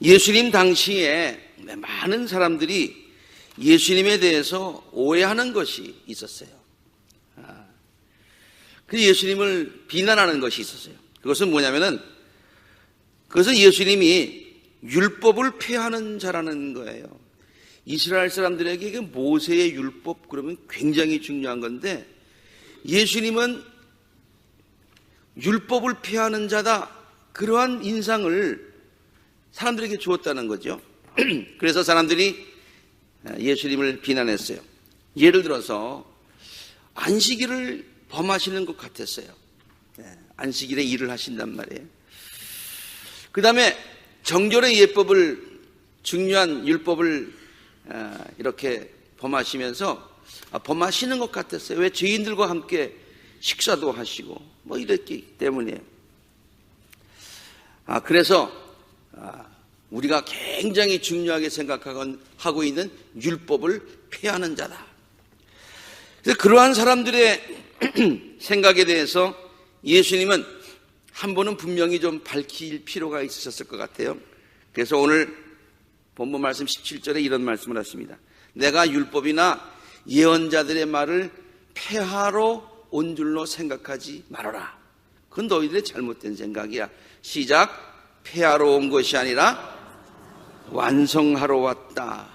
예수님 당시에 많은 사람들이 예수님에 대해서 오해하는 것이 있었어요. 그 예수님을 비난하는 것이 있었어요. 그것은 뭐냐면은, 그것은 예수님이 율법을 폐하는 자라는 거예요. 이스라엘 사람들에게 모세의 율법 그러면 굉장히 중요한 건데, 예수님은 율법을 폐하는 자다, 그러한 인상을 사람들에게 주었다는 거죠. 그래서 사람들이 예수님을 비난했어요. 예를 들어서 안식일을 범하시는 것 같았어요. 안식일에 일을 하신단 말이에요. 그 다음에 정결의 예법을, 중요한 율법을 이렇게 범하시는 것 같았어요. 왜? 죄인들과 함께 식사도 하시고 뭐 이랬기 때문이에요. 그래서 우리가 굉장히 중요하게 생각하고 있는 율법을 폐하는 자다. 그래서 그러한 사람들의 생각에 대해서 예수님은 한 번은 분명히 좀 밝힐 필요가 있으셨을 것 같아요. 그래서 오늘 본문 말씀 17절에 이런 말씀을 하십니다. 내가 율법이나 예언자들의 말을 폐하러 온 줄로 생각하지 말아라. 그건 너희들의 잘못된 생각이야. 시작. 폐하러 온 것이 아니라 완성하러 왔다.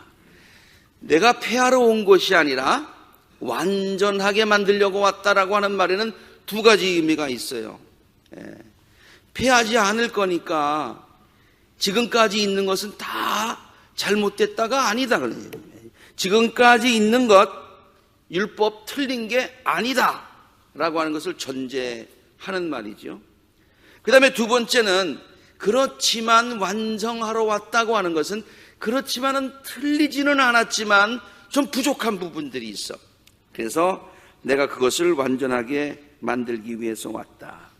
내가 폐하러 온 것이 아니라 완전하게 만들려고 왔다라고 하는 말에는 두 가지 의미가 있어요. 폐하지 않을 거니까 지금까지 있는 것은 다 잘못됐다가 아니다. 지금까지 있는 것, 율법 틀린 게 아니다 라고 하는 것을 전제하는 말이죠. 그 다음에 두 번째는 그렇지만 완성하러 왔다고 하는 것은 그렇지만은 틀리지는 않았지만 좀 부족한 부분들이 있어. 그래서 내가 그것을 완전하게 만들기 위해서 왔다.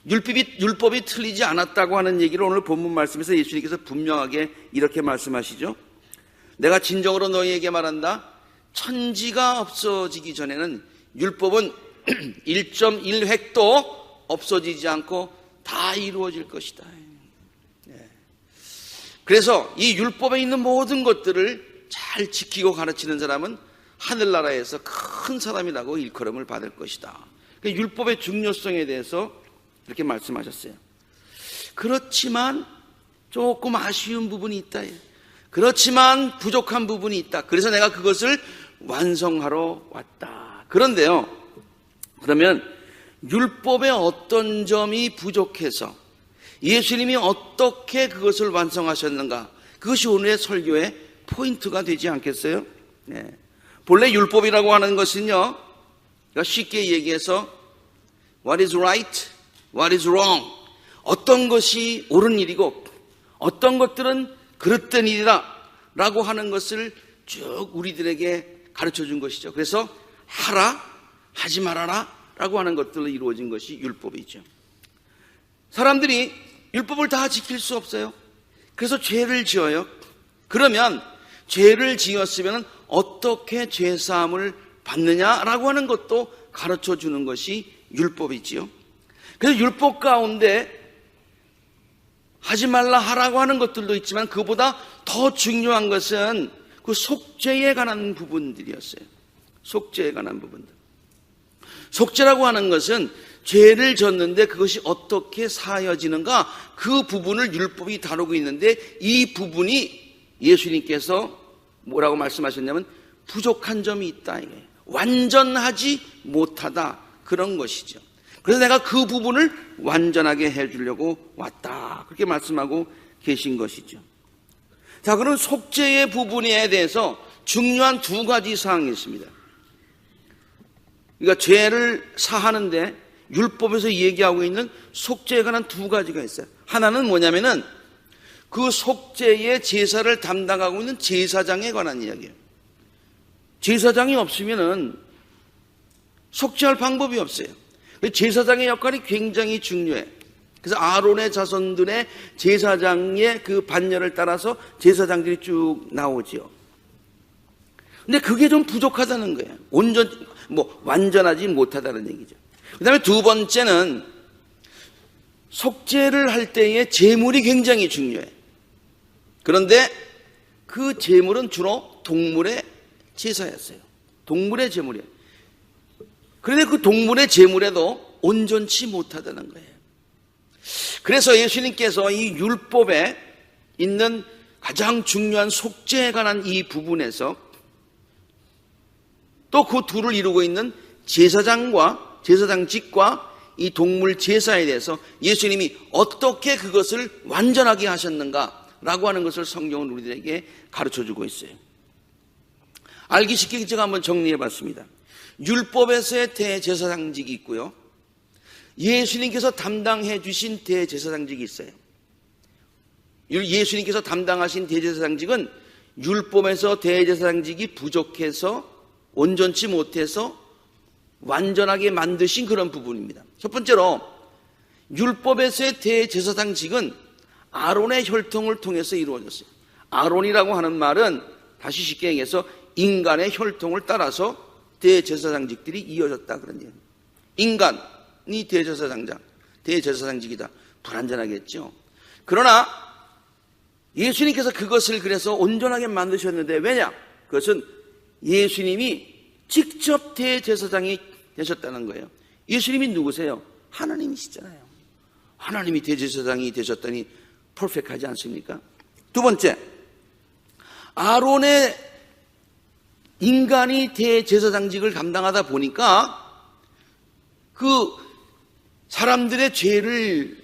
율법이 틀리지 않았다고 하는 얘기를 오늘 본문 말씀에서 예수님께서 분명하게 이렇게 말씀하시죠. 내가 진정으로 너희에게 말한다. 천지가 없어지기 전에는 율법은 1.1획도 없어지지 않고 다 이루어질 것이다. 그래서 이 율법에 있는 모든 것들을 잘 지키고 가르치는 사람은 하늘나라에서 큰 사람이라고 일컬음을 받을 것이다. 율법의 중요성에 대해서 이렇게 말씀하셨어요. 그렇지만 조금 아쉬운 부분이 있다. 그렇지만 부족한 부분이 있다. 그래서 내가 그것을 완성하러 왔다. 그런데요, 그러면 율법의 어떤 점이 부족해서 예수님이 어떻게 그것을 완성하셨는가? 그것이 오늘의 설교의 포인트가 되지 않겠어요? 본래 율법이라고 하는 것은요, 쉽게 얘기해서 what is right, what is wrong, 어떤 것이 옳은 일이고 어떤 것들은 그릇된 일이다 라고 하는 것을 쭉 우리들에게 가르쳐 준 것이죠. 그래서 하라, 하지 말아라 라고 하는 것들로 이루어진 것이 율법이죠. 사람들이 율법을 다 지킬 수 없어요. 그래서 죄를 지어요. 그러면 죄를 지었으면 어떻게 죄사함을 받느냐라고 하는 것도 가르쳐 주는 것이 율법이지요. 그래서 율법 가운데 하지 말라 하라고 하는 것들도 있지만 그보다 더 중요한 것은 그 속죄에 관한 부분들이었어요. 속죄에 관한 부분들. 속죄라고 하는 것은 죄를 졌는데 그것이 어떻게 사여지는가, 그 부분을 율법이 다루고 있는데 이 부분이 예수님께서 뭐라고 말씀하셨냐면 부족한 점이 있다, 완전하지 못하다, 그런 것이죠. 그래서 내가 그 부분을 완전하게 해주려고 왔다, 그렇게 말씀하고 계신 것이죠. 자, 그럼 속죄의 부분에 대해서 중요한 두 가지 사항이 있습니다. 그러니까 죄를 사하는데 율법에서 얘기하고 있는 속죄에 관한 두 가지가 있어요. 하나는 뭐냐면은 그 속죄의 제사를 담당하고 있는 제사장에 관한 이야기예요. 제사장이 없으면은 속죄할 방법이 없어요. 제사장의 역할이 굉장히 중요해. 그래서 아론의 자손들의 제사장의 그 반열을 따라서 제사장들이 쭉 나오지요. 근데 그게 좀 부족하다는 거예요. 완전하지 못하다는 얘기죠. 그 다음에 두 번째는 속죄를 할 때의 제물이 굉장히 중요해. 그런데 그 제물은 주로 동물의 제사였어요. 동물의 제물이에요. 그런데 그 동물의 제물에도 온전치 못하다는 거예요. 그래서 예수님께서 이 율법에 있는 가장 중요한 속죄에 관한 이 부분에서 또 그 둘을 이루고 있는 제사장직과 이 동물 제사에 대해서 예수님이 어떻게 그것을 완전하게 하셨는가라고 하는 것을 성경은 우리들에게 가르쳐주고 있어요. 알기 쉽게 제가 한번 정리해 봤습니다. 율법에서의 대제사장직이 있고요, 예수님께서 담당해 주신 대제사장직이 있어요. 예수님께서 담당하신 대제사장직은 율법에서 대제사장직이 부족해서 온전치 못해서 완전하게 만드신 그런 부분입니다. 첫 번째로 율법에서의 대제사장직은 아론의 혈통을 통해서 이루어졌어요. 아론이라고 하는 말은 다시 쉽게 얘기해서 인간의 혈통을 따라서 대제사장직들이 이어졌다 그런 얘기입니다. 인간이 대제사장직이다. 불완전하겠죠. 그러나 예수님께서 그것을 그래서 온전하게 만드셨는데, 왜냐? 그것은 예수님이 직접 대제사장이 되셨다는 거예요. 예수님이 누구세요? 하나님이시잖아요. 하나님이 대제사장이 되셨다니 퍼펙트하지 않습니까? 두 번째, 아론의 인간이 대제사장직을 감당하다 보니까 그 사람들의 죄를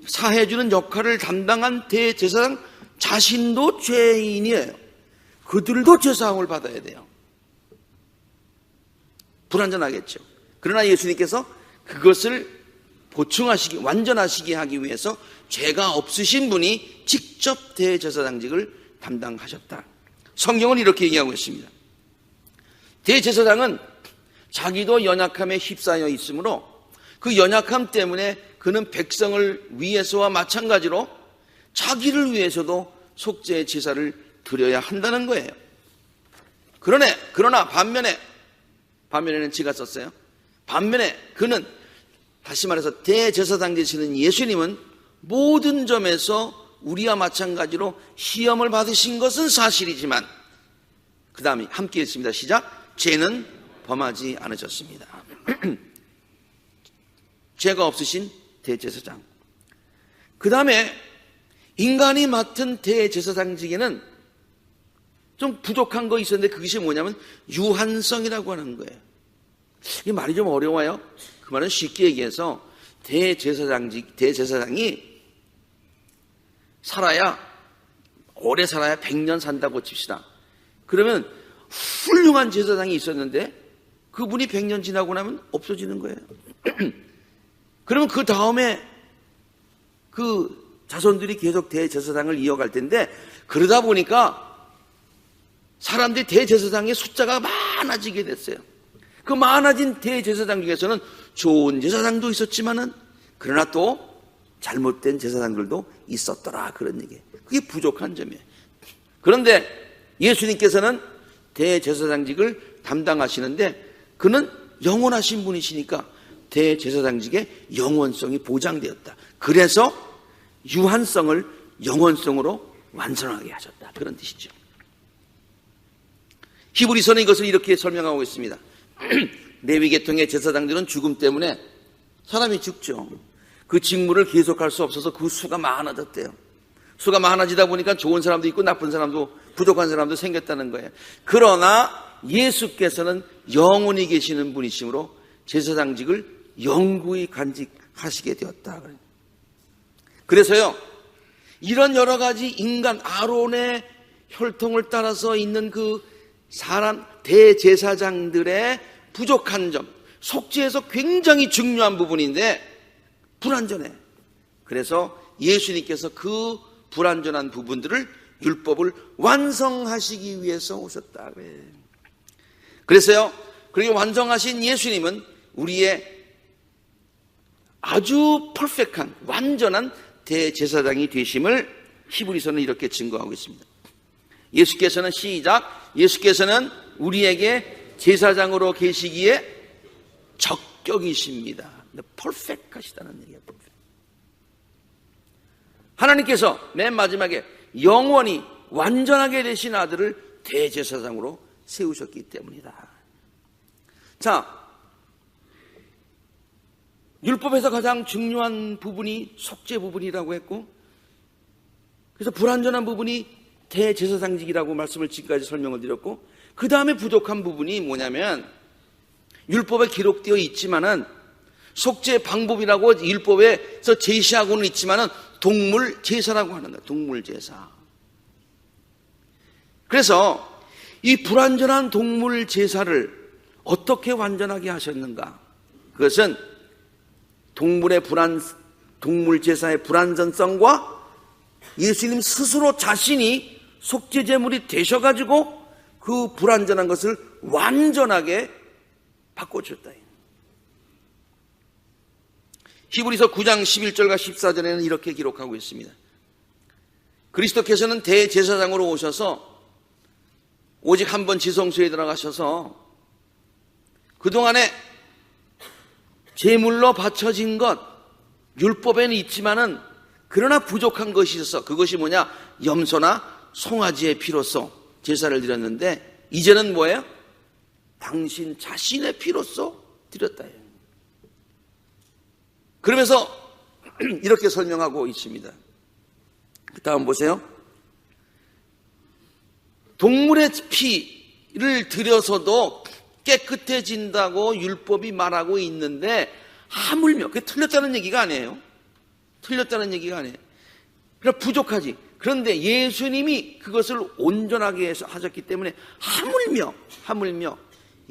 사해주는 역할을 담당한 대제사장 자신도 죄인이에요. 그들도 죄사함을 받아야 돼요. 불완전하겠죠. 그러나 예수님께서 그것을 보충하시기, 완전하시게 하기 위해서 죄가 없으신 분이 직접 대제사장직을 담당하셨다. 성경은 이렇게 얘기하고 있습니다. 대제사장은 자기도 연약함에 휩싸여 있으므로 그 연약함 때문에 그는 백성을 위해서와 마찬가지로 자기를 위해서도 속죄의 제사를 드려야 한다는 거예요. 그러나 반면에는 지가 썼어요. 반면에 그는, 다시 말해서 대제사장 되시는 예수님은 모든 점에서 우리와 마찬가지로 시험을 받으신 것은 사실이지만, 그 다음에 함께 읽습니다. 시작. 죄는 범하지 않으셨습니다. 죄가 없으신 대제사장. 그 다음에 인간이 맡은 대제사장직에는 좀 부족한 거 있었는데, 그것이 뭐냐면 유한성이라고 하는 거예요. 이 말이 좀 어려워요. 그 말은 쉽게 얘기해서 대제사장이 오래 살아야 100년 산다고 칩시다. 그러면 훌륭한 제사장이 있었는데 그분이 100년 지나고 나면 없어지는 거예요. 그러면 그 다음에 그 자손들이 계속 대제사장을 이어갈 텐데, 그러다 보니까 사람들이 대제사장의 숫자가 많아지게 됐어요. 그 많아진 대제사장 중에서는 좋은 제사장도 있었지만은, 그러나 또 잘못된 제사장들도 있었더라, 그런 얘기예요. 그게 부족한 점이에요. 그런데 예수님께서는 대제사장직을 담당하시는데, 그는 영원하신 분이시니까 대제사장직의 영원성이 보장되었다. 그래서 유한성을 영원성으로 완성하게 하셨다, 그런 뜻이죠. 히브리서는 이것을 이렇게 설명하고 있습니다. 레위 계통의 제사장들은 죽음 때문에 사람이 죽죠. 그 직무를 계속할 수 없어서 그 수가 많아졌대요. 수가 많아지다 보니까 좋은 사람도 있고 나쁜 사람도, 부족한 사람도 생겼다는 거예요. 그러나 예수께서는 영원히 계시는 분이시므로 제사장직을 영구히 간직하시게 되었다. 그래서요, 이런 여러 가지 인간 아론의 혈통을 따라서 있는 그 사람 대제사장들의 부족한 점, 속죄에서 굉장히 중요한 부분인데 불완전해. 그래서 예수님께서 그 불완전한 부분들을, 율법을 완성하시기 위해서 오셨다. 그래서요, 그렇게 완성하신 예수님은 우리의 아주 퍼펙트한, 완전한 대제사장이 되심을 히브리서는 이렇게 증거하고 있습니다. 예수께서는, 시작, 예수께서는 우리에게 제사장으로 계시기에 적격이십니다. 퍼펙트하시다는 얘기예요. 하나님께서 맨 마지막에 영원히 완전하게 되신 아들을 대제사장으로 세우셨기 때문이다. 자, 율법에서 가장 중요한 부분이 속죄 부분이라고 했고, 그래서 불완전한 부분이 대제사장직이라고 말씀을 지금까지 설명을 드렸고, 그 다음에 부족한 부분이 뭐냐면, 율법에 기록되어 있지만은 속죄 방법이라고 율법에서 제시하고는 있지만은 동물 제사라고 하는 거예요. 동물 제사. 그래서 이 불완전한 동물 제사를 어떻게 완전하게 하셨는가? 그것은 동물 제사의 불완전성과 예수님 스스로 자신이 속죄제물이 되셔가지고 그 불완전한 것을 완전하게 바꿔주셨다. 히브리서 9장 11절과 14절에는 이렇게 기록하고 있습니다. 그리스도께서는 대제사장으로 오셔서 오직 한 번 지성소에 들어가셔서 그동안에 제물로 바쳐진 것, 율법에는 있지만은 그러나 부족한 것이 있어서, 그것이 뭐냐? 염소나 송아지의 피로써 제사를 드렸는데, 이제는 뭐예요? 당신 자신의 피로써 드렸다. 그러면서 이렇게 설명하고 있습니다. 다음 보세요. 동물의 피를 들여서도 깨끗해진다고 율법이 말하고 있는데, 하물며, 그게 틀렸다는 얘기가 아니에요. 틀렸다는 얘기가 아니에요. 그러니까 부족하지. 그런데 예수님이 그것을 온전하게 해서 하셨기 때문에 하물며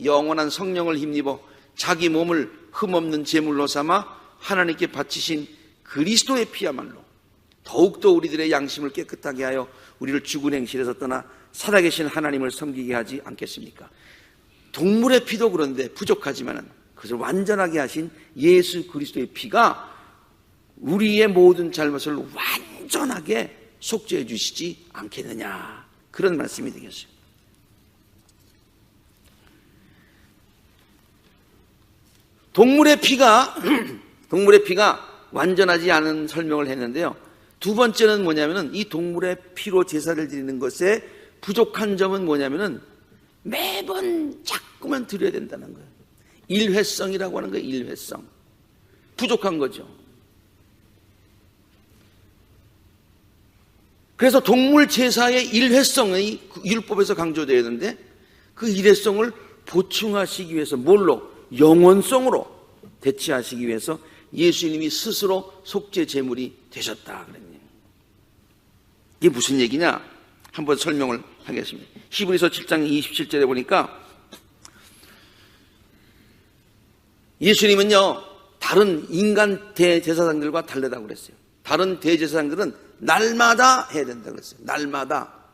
영원한 성령을 힘입어 자기 몸을 흠없는 제물로 삼아 하나님께 바치신 그리스도의 피야말로 더욱더 우리들의 양심을 깨끗하게 하여 우리를 죽은 행실에서 떠나 살아계신 하나님을 섬기게 하지 않겠습니까? 동물의 피도 그런데 부족하지만 그것을 완전하게 하신 예수 그리스도의 피가 우리의 모든 잘못을 완전하게 속죄해 주시지 않겠느냐, 그런 말씀이 되겠어요. 동물의 피가 완전하지 않은 설명을 했는데요. 두 번째는 뭐냐면은 이 동물의 피로 제사를 드리는 것에 부족한 점은 뭐냐면은 매번 자꾸만 드려야 된다는 거예요. 일회성이라고 하는 거예요. 일회성. 부족한 거죠. 그래서 동물 제사의 일회성이 율법에서 강조되어 있는데, 그 일회성을 보충하시기 위해서 뭘로? 영원성으로 대체하시기 위해서 예수님이 스스로 속죄 제물이 되셨다 그랬네요. 이게 무슨 얘기냐? 한번 설명을 하겠습니다. 히브리서 7장 27절에 보니까 예수님은요, 다른 인간 대제사장들과 다르다고 그랬어요. 다른 대제사장들은 날마다 해야 된다고 그랬어요. 날마다.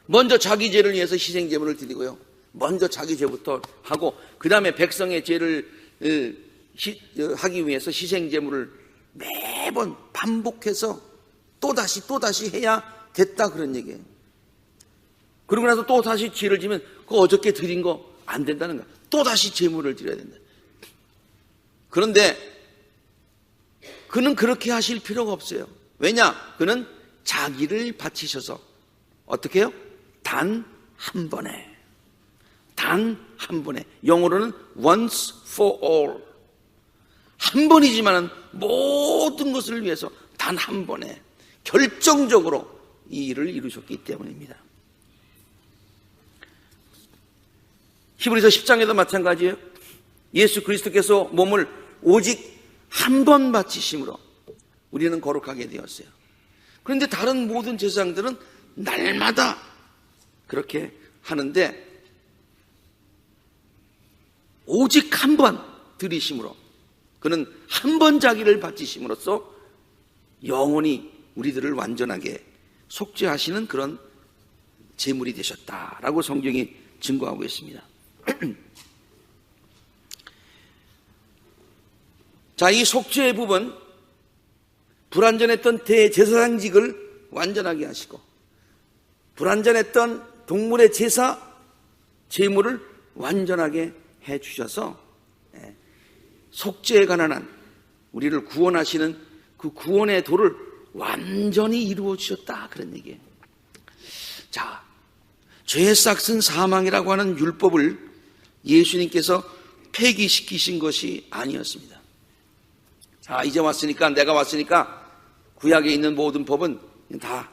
먼저 자기 죄를 위해서 희생제물을 드리고요. 먼저 자기 죄부터 하고, 그 다음에 백성의 죄를 하기 위해서 희생제물을 매번 반복해서 또다시 해야 됐다, 그런 얘기예요. 그러고 나서 또 다시 죄를 지면 그 어저께 드린 거 안 된다는 거야. 또다시 제물을 드려야 된다. 그런데 그는 그렇게 하실 필요가 없어요. 왜냐? 그는 자기를 바치셔서 어떻게 해요? 단 한 번에, 영어로는 once for all, 한 번이지만 모든 것을 위해서 단 한 번에 결정적으로 이 일을 이루셨기 때문입니다. 히브리서 10장에도 마찬가지예요. 예수 그리스도께서 몸을 오직 한 번 바치심으로 우리는 거룩하게 되었어요. 그런데 다른 모든 제사장들은 날마다 그렇게 하는데, 오직 한 번 드리심으로, 그는 한 번 자기를 바치심으로써 영원히 우리들을 완전하게 속죄하시는 그런 제물이 되셨다라고 성경이 증거하고 있습니다. 자, 이 속죄의 부분, 불완전했던 대제사장직을 완전하게 하시고, 불완전했던 동물의 제사, 제물을 완전하게 해주셔서 속죄에 관한 우리를 구원하시는 그 구원의 도를 완전히 이루어지셨다 그런 얘기예요. 자, 죄의 싹은 사망이라고 하는 율법을 예수님께서 폐기시키신 것이 아니었습니다. 자, 이제 왔으니까, 내가 왔으니까 구약에 있는 모든 법은 다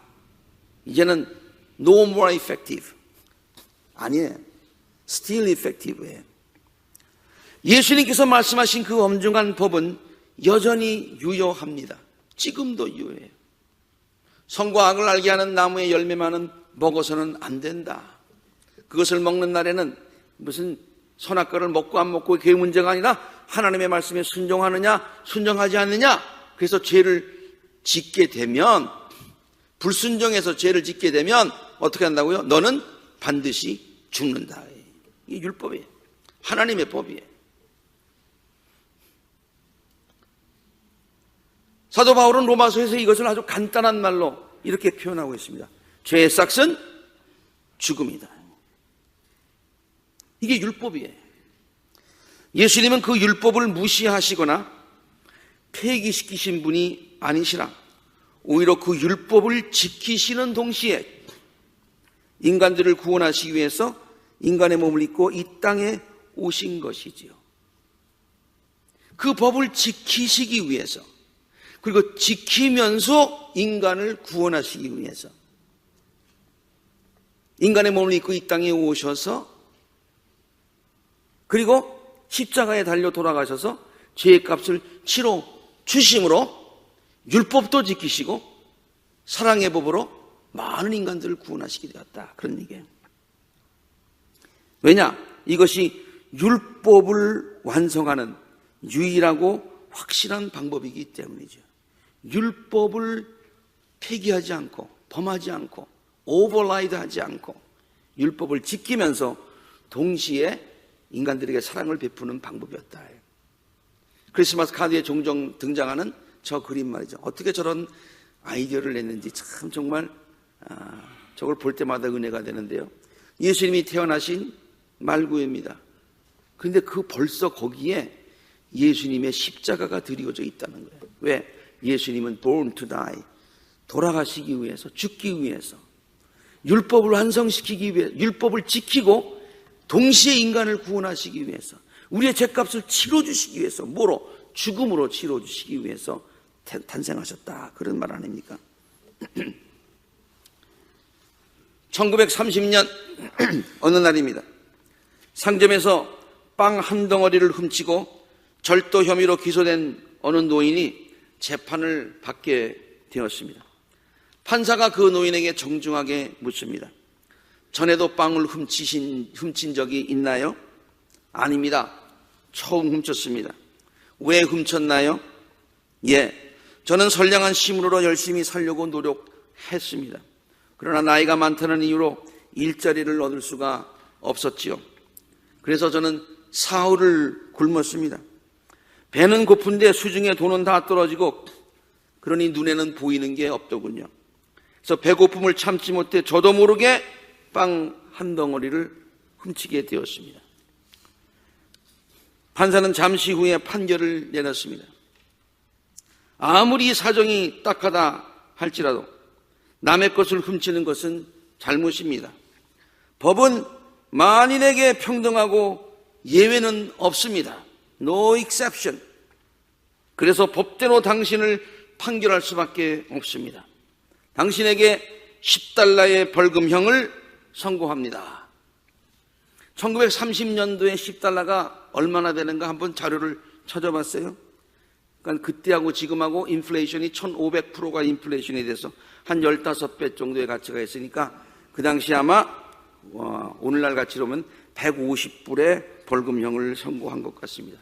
이제는 no more effective. 아니에요. still effective예요. 예수님께서 말씀하신 그 엄중한 법은 여전히 유효합니다. 지금도 유효해요. 선과 악을 알게 하는 나무의 열매만은 먹어서는 안 된다. 그것을 먹는 날에는 무슨 선악과를 먹고 안 먹고 그게 문제가 아니라 하나님의 말씀에 순종하느냐 순종하지 않느냐. 그래서 죄를 짓게 되면, 불순종해서 죄를 짓게 되면 어떻게 한다고요? 너는 반드시 죽는다. 이게 율법이에요. 하나님의 법이에요. 사도 바울은 로마서에서 이것을 아주 간단한 말로 이렇게 표현하고 있습니다. 죄의 싹은 죽음이다. 이게 율법이에요. 예수님은 그 율법을 무시하시거나 폐기시키신 분이 아니시라 오히려 그 율법을 지키시는 동시에 인간들을 구원하시기 위해서 인간의 몸을 입고 이 땅에 오신 것이지요. 그 법을 지키시기 위해서, 그리고 지키면서 인간을 구원하시기 위해서 인간의 몸을 입고 이 땅에 오셔서, 그리고 십자가에 달려 돌아가셔서 죄의 값을 치러 주심으로 율법도 지키시고 사랑의 법으로 많은 인간들을 구원하시게 되었다. 그런 얘기예요. 왜냐? 이것이 율법을 완성하는 유일하고 확실한 방법이기 때문이죠. 율법을 폐기하지 않고 범하지 않고 오버라이드하지 않고 율법을 지키면서 동시에 인간들에게 사랑을 베푸는 방법이었다. 크리스마스 카드에 종종 등장하는 저 그림 말이죠. 어떻게 저런 아이디어를 냈는지 참 정말 저걸 볼 때마다 은혜가 되는데요. 예수님이 태어나신 말구입니다. 그런데 그 벌써 거기에 예수님의 십자가가 드리워져 있다는 거예요. 왜? 예수님은 born to die, 돌아가시기 위해서, 죽기 위해서, 율법을 완성시키기 위해서, 율법을 지키고 동시에 인간을 구원하시기 위해서, 우리의 죄값을 치러주시기 위해서, 뭐로? 죽음으로 치러주시기 위해서 탄생하셨다. 그런 말 아닙니까? 1930년 어느 날입니다. 상점에서 빵 한 덩어리를 훔치고 절도 혐의로 기소된 어느 노인이 재판을 받게 되었습니다. 판사가 그 노인에게 정중하게 묻습니다. 전에도 빵을 훔친 적이 있나요? 아닙니다. 처음 훔쳤습니다. 왜 훔쳤나요? 예, 저는 선량한 심으로 열심히 살려고 노력했습니다. 그러나 나이가 많다는 이유로 일자리를 얻을 수가 없었지요. 그래서 저는 사흘을 굶었습니다. 배는 고픈데 수중에 돈은 다 떨어지고 그러니 눈에는 보이는 게 없더군요. 그래서 배고픔을 참지 못해 저도 모르게 빵 한 덩어리를 훔치게 되었습니다. 판사는 잠시 후에 판결을 내렸습니다. 아무리 사정이 딱하다 할지라도 남의 것을 훔치는 것은 잘못입니다. 법은 만인에게 평등하고 예외는 없습니다. No exception. 그래서 법대로 당신을 판결할 수밖에 없습니다. 당신에게 10달러의 벌금형을 선고합니다. 1930년도에 10달러가 얼마나 되는가 한번 자료를 찾아봤어요. 그러니까 그때하고 지금하고 인플레이션이 1500%가 인플레이션이 돼서 한 15배 정도의 가치가 있으니까 그 당시 아마 오늘날 가치로 보면 150불의 벌금형을 선고한 것 같습니다.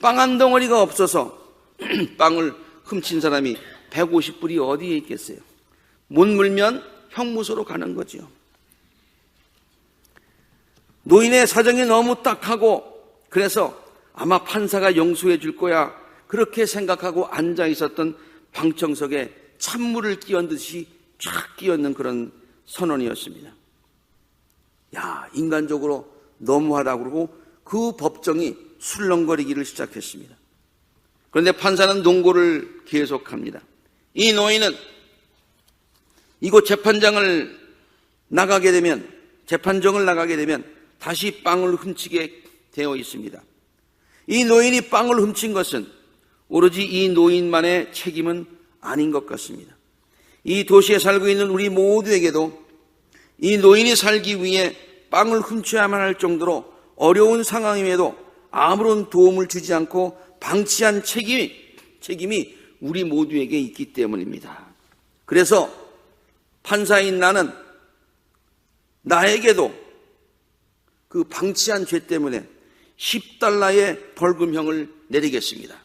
빵 한 덩어리가 없어서 빵을 훔친 사람이 150불이 어디에 있겠어요? 못 물면 형무소로 가는 거죠. 노인의 사정이 너무 딱하고 그래서 아마 판사가 용서해 줄 거야 그렇게 생각하고 앉아 있었던 방청석에 찬물을 끼얹듯이 쫙 끼얹는 그런 선언이었습니다. 야, 인간적으로 너무하다고 그러고 그 법정이 술렁거리기를 시작했습니다. 그런데 판사는 논고를 계속합니다. 이 노인은 이곳 재판정을 나가게 되면 다시 빵을 훔치게 되어 있습니다. 이 노인이 빵을 훔친 것은 오로지 이 노인만의 책임은 아닌 것 같습니다. 이 도시에 살고 있는 우리 모두에게도 이 노인이 살기 위해 빵을 훔쳐야만 할 정도로 어려운 상황임에도 아무런 도움을 주지 않고 방치한 책임이 우리 모두에게 있기 때문입니다. 그래서 판사인 나에게도 그 방치한 죄 때문에 $10의 벌금형을 내리겠습니다.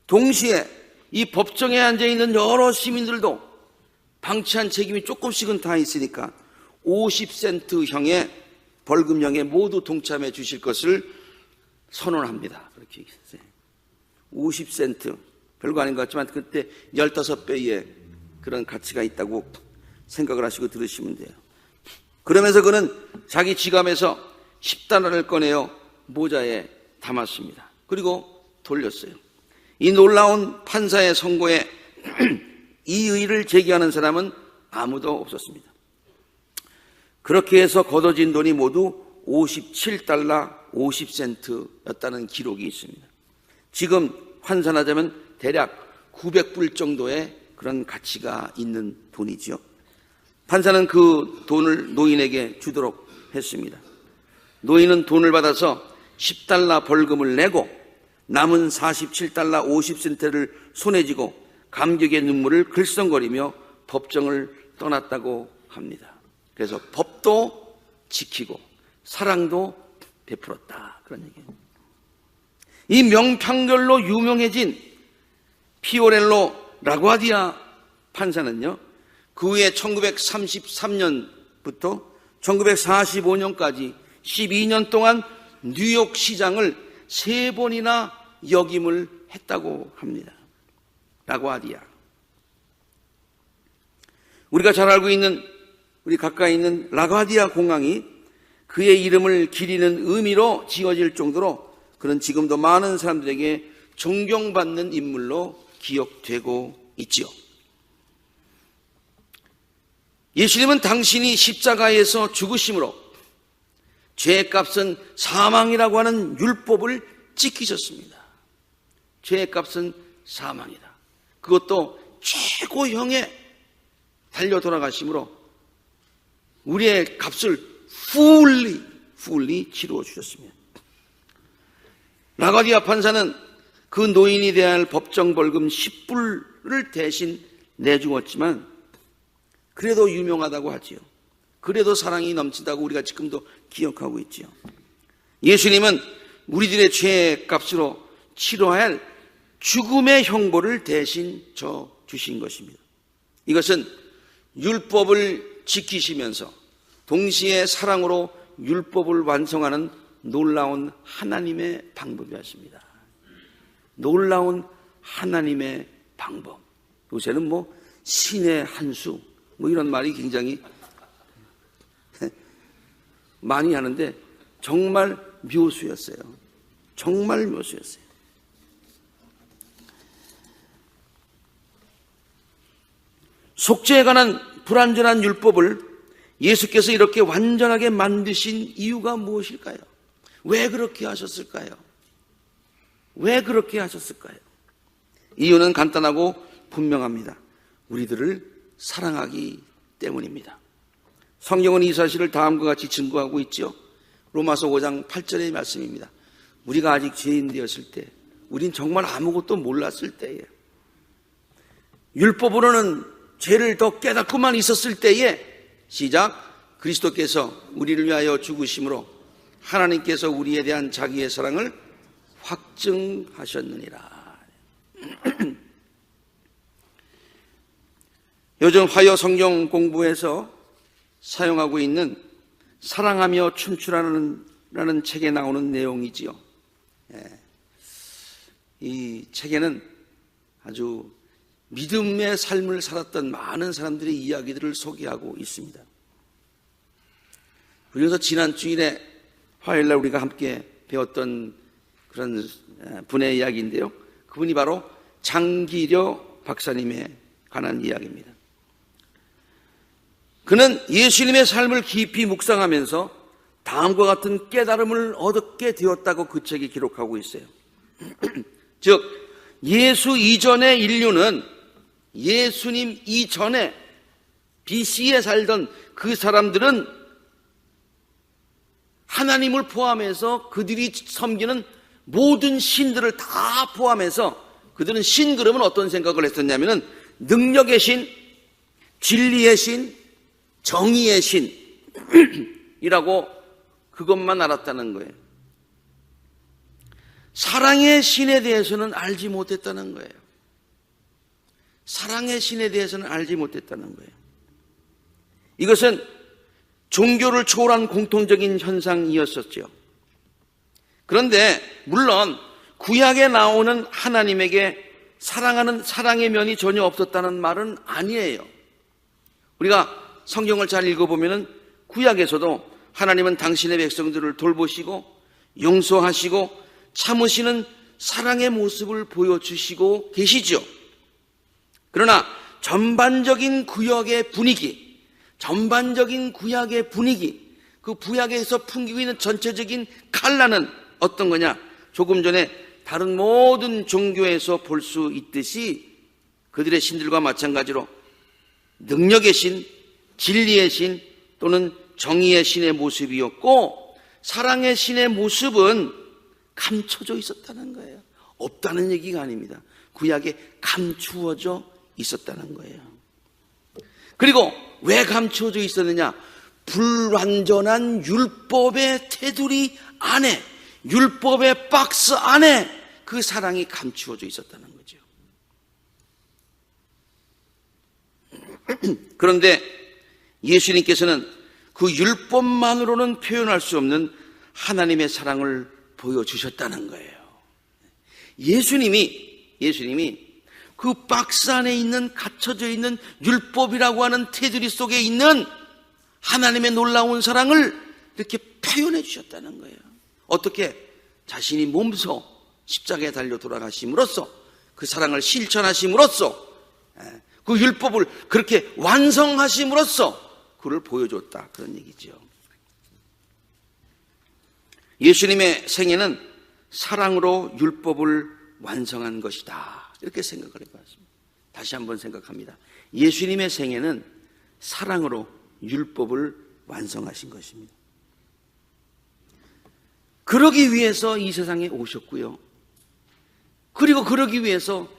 동시에 이 법정에 앉아있는 여러 시민들도 방치한 책임이 조금씩은 다 있으니까 50센트형의 벌금형에 모두 동참해 주실 것을 선언합니다. 그렇게 얘기했어요. 50센트. 별거 아닌 것 같지만 그때 15배의 그런 가치가 있다고 생각을 하시고 들으시면 돼요. 그러면서 그는 자기 지갑에서 $10를 꺼내어 모자에 담았습니다. 그리고 돌렸어요. 이 놀라운 판사의 선고에 이의를 제기하는 사람은 아무도 없었습니다. 그렇게 해서 거둬진 돈이 모두 $57 50센트였다는 기록이 있습니다. 지금 환산하자면 대략 900불 정도의 그런 가치가 있는 돈이죠. 판사는 그 돈을 노인에게 주도록 했습니다. 노인은 돈을 받아서 $10 벌금을 내고 남은 $47 50센트를 손에 쥐고 감격의 눈물을 글썽거리며 법정을 떠났다고 합니다. 그래서 법도 지키고 사랑도 베풀었다. 그런 얘기예요. 이 명판결로 유명해진 피오렐로 라과디아 판사는요, 그 후에 1933년부터 1945년까지 12년 동안 뉴욕 시장을 3번이나 역임을 했다고 합니다. 라과디아. 우리가 잘 알고 있는, 우리 가까이 있는 라과디아 공항이 그의 이름을 기리는 의미로 지어질 정도로 그는 지금도 많은 사람들에게 존경받는 인물로 기억되고 있지요. 예수님은 당신이 십자가에서 죽으심으로 죄의 값은 사망이라고 하는 율법을 지키셨습니다. 죄의 값은 사망이다. 그것도 최고형에 달려 돌아가심으로 우리의 값을 fully 치루어 주셨습니다. 라과디아 판사는 그 노인이 대야 할 법정 벌금 10불을 대신 내주었지만 그래도 유명하다고 하지요. 그래도 사랑이 넘친다고 우리가 지금도 기억하고 있지요. 예수님은 우리들의 죄의 값으로 치러야 할 죽음의 형벌을 대신 져 주신 것입니다. 이것은 율법을 지키시면서 동시에 사랑으로 율법을 완성하는 놀라운 하나님의 방법이었습니다. 놀라운 하나님의 방법. 요새는 신의 한 수, 이런 말이 굉장히 많이 하는데 정말 묘수였어요. 정말 묘수였어요. 속죄에 관한 불완전한 율법을 예수께서 이렇게 완전하게 만드신 이유가 무엇일까요? 왜 그렇게 하셨을까요? 왜 그렇게 하셨을까요? 이유는 간단하고 분명합니다. 우리들을 사랑하기 때문입니다. 성경은 이 사실을 다음과 같이 증거하고 있죠. 로마서 5장 8절의 말씀입니다. 우리가 아직 죄인 되었을 때, 우린 정말 아무것도 몰랐을 때에, 율법으로는 죄를 더 깨닫고만 있었을 때에, 시작, 그리스도께서 우리를 위하여 죽으심으로 하나님께서 우리에 대한 자기의 사랑을 확증하셨느니라. 요즘 화요 성경 공부에서 사용하고 있는 사랑하며 춤추라는 책에 나오는 내용이지요. 이 책에는 아주 믿음의 삶을 살았던 많은 사람들의 이야기들을 소개하고 있습니다. 그래서 지난 주일에 화요일날 우리가 함께 배웠던 그런 분의 이야기인데요. 그분이 바로 장기려 박사님에 관한 이야기입니다. 그는 예수님의 삶을 깊이 묵상하면서 다음과 같은 깨달음을 얻게 되었다고 그 책이 기록하고 있어요. 즉 예수 이전의 인류는 예수님 이전에 BC에 살던 그 사람들은 하나님을 포함해서 그들이 섬기는 모든 신들을 다 포함해서 그들은 신 그러면 어떤 생각을 했었냐면은 능력의 신, 진리의 신, 정의의 신이라고 그것만 알았다는 거예요. 사랑의 신에 대해서는 알지 못했다는 거예요. 사랑의 신에 대해서는 알지 못했다는 거예요. 이것은 종교를 초월한 공통적인 현상이었었죠. 그런데 물론 구약에 나오는 하나님에게 사랑하는 사랑의 면이 전혀 없었다는 말은 아니에요. 우리가 성경을 잘 읽어보면 구약에서도 하나님은 당신의 백성들을 돌보시고 용서하시고 참으시는 사랑의 모습을 보여주시고 계시죠. 그러나 전반적인 구약의 분위기, 그 구약에서 풍기고 있는 전체적인 칼라는 어떤 거냐? 조금 전에 다른 모든 종교에서 볼 수 있듯이 그들의 신들과 마찬가지로 능력의 신, 진리의 신 또는 정의의 신의 모습이었고, 사랑의 신의 모습은 감춰져 있었다는 거예요. 없다는 얘기가 아닙니다. 구약에 감추어져 있었다는 거예요. 그리고 왜 감추어져 있었느냐? 불완전한 율법의 테두리 안에, 율법의 박스 안에 그 사랑이 감추어져 있었다는 거죠. 그런데 예수님께서는 그 율법만으로는 표현할 수 없는 하나님의 사랑을 보여주셨다는 거예요. 예수님이 그 박스 안에 있는, 갇혀져 있는 율법이라고 하는 테두리 속에 있는 하나님의 놀라운 사랑을 이렇게 표현해 주셨다는 거예요. 어떻게? 자신이 몸소 십자가에 달려 돌아가심으로써, 그 사랑을 실천하심으로써, 그 율법을 그렇게 완성하심으로써 그를 보여줬다, 그런 얘기죠. 예수님의 생애는 사랑으로 율법을 완성한 것이다, 이렇게 생각을 해봤습니다. 다시 한번 생각합니다. 예수님의 생애는 사랑으로 율법을 완성하신 것입니다. 그러기 위해서 이 세상에 오셨고요. 그리고 그러기 위해서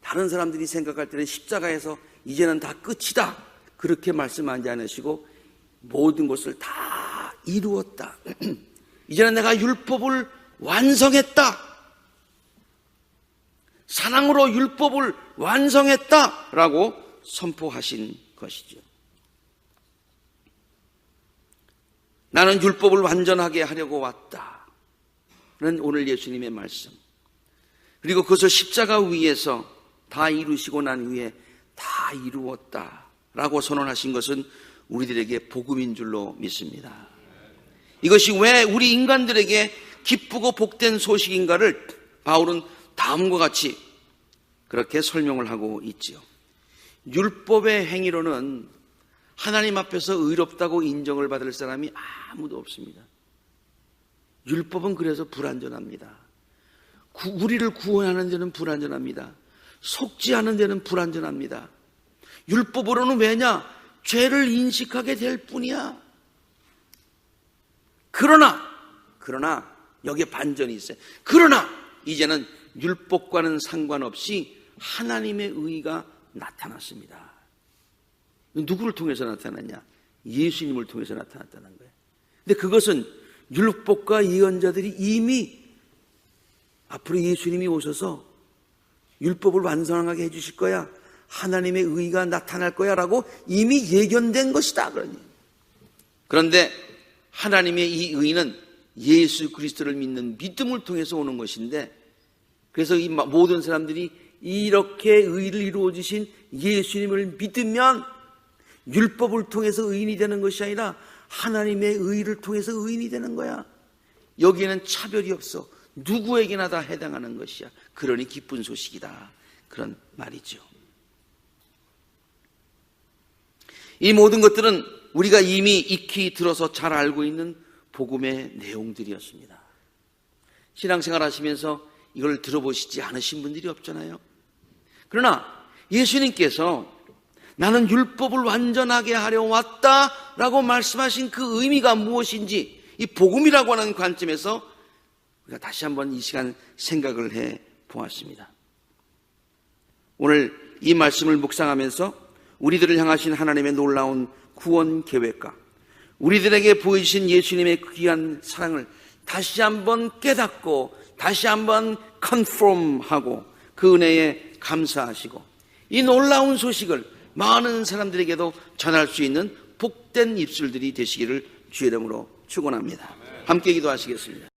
다른 사람들이 생각할 때는 십자가에서 이제는 다 끝이다, 그렇게 말씀하지 않으시고 모든 것을 다 이루었다, 이제는 내가 율법을 완성했다, 사랑으로 율법을 완성했다라고 선포하신 것이죠. 나는 율법을 완전하게 하려고 왔다는 오늘 예수님의 말씀, 그리고 그것을 십자가 위에서 다 이루시고 난 후에 다 이루었다라고 선언하신 것은 우리들에게 복음인 줄로 믿습니다. 이것이 왜 우리 인간들에게 기쁘고 복된 소식인가를 바울은 다음과 같이 그렇게 설명을 하고 있지요. 율법의 행위로는 하나님 앞에서 의롭다고 인정을 받을 사람이 아무도 없습니다. 율법은 그래서 불완전합니다. 우리를 구원하는 데는 불완전합니다. 속지 않은 데는 불완전합니다. 율법으로는 왜냐? 죄를 인식하게 될 뿐이야. 그러나 여기에 반전이 있어요. 그러나 이제는 율법과는 상관없이 하나님의 의가 나타났습니다. 누구를 통해서 나타났냐? 예수님을 통해서 나타났다는 거예요. 근데 그것은 율법과 예언자들이 이미 앞으로 예수님이 오셔서 율법을 완성하게 해주실 거야, 하나님의 의가 나타날 거야 라고 이미 예견된 것이다, 그러니. 그런데 하나님의 이 의는 예수 그리스도를 믿는 믿음을 통해서 오는 것인데, 그래서 이 모든 사람들이 이렇게 의를 이루어 주신 예수님을 믿으면 율법을 통해서 의인이 되는 것이 아니라 하나님의 의를 통해서 의인이 되는 거야. 여기에는 차별이 없어. 누구에게나 다 해당하는 것이야. 그러니 기쁜 소식이다, 그런 말이죠. 이 모든 것들은 우리가 이미 익히 들어서 잘 알고 있는 복음의 내용들이었습니다. 신앙생활 하시면서 이걸 들어보시지 않으신 분들이 없잖아요. 그러나 예수님께서 나는 율법을 완전하게 하려 왔다라고 말씀하신 그 의미가 무엇인지 이 복음이라고 하는 관점에서 우리가 다시 한번 이 시간 생각을 해 보았습니다. 오늘 이 말씀을 묵상하면서 우리들을 향하신 하나님의 놀라운 구원 계획과 우리들에게 보이신 예수님의 귀한 사랑을 다시 한번 깨닫고 다시 한번 컨펌하고 그 은혜에 감사하시고 이 놀라운 소식을 많은 사람들에게도 전할 수 있는 복된 입술들이 되시기를 주의 이름으로 축원합니다. 함께 기도하시겠습니다.